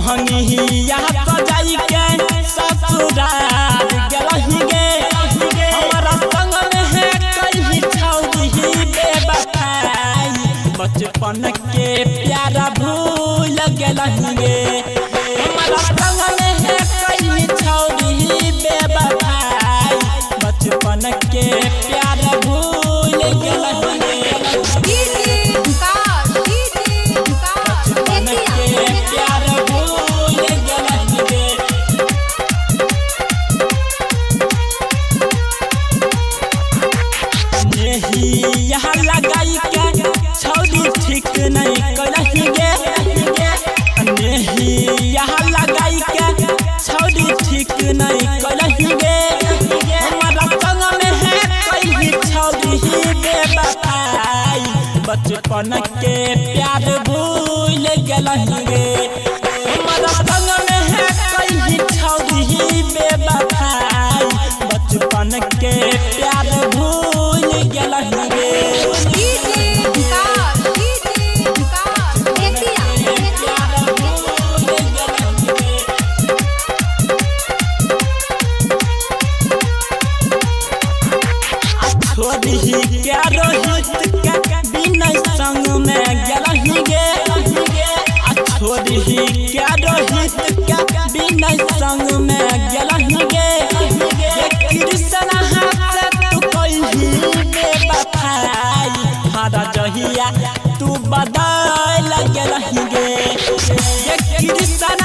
महंगी यहाँ तो जाई के ससुराल गेलही गे हमारा संग में है कहीं छौरी बेवफाई बचपन के प्यारा भूल गेलही गे हमारा संग में है कहीं छौरी बेवफाई बचपन के प्यारा भूल गेलही गे यहाँ लगाई के छौरी ठीक नहीं करही गे यहाँ लगाई के छौरी ठीक नहीं करही गे हमारा संग में है कहीं छौरी बेवफाई बचपन के प्यार भूल गेलही गे हमारा संग में है कहीं छौरी बेवफाई बचपन के प्यार भूल गेलही गे छोड़ी क्या रोहित के बिना संग में गेलही गे छोड़ी क्या रोहित के बिना संग में गेलही गे कृष्ण हाथ तू कहीं बेवफाई हरा जहिया तू बदल गेलही गे कृष्ण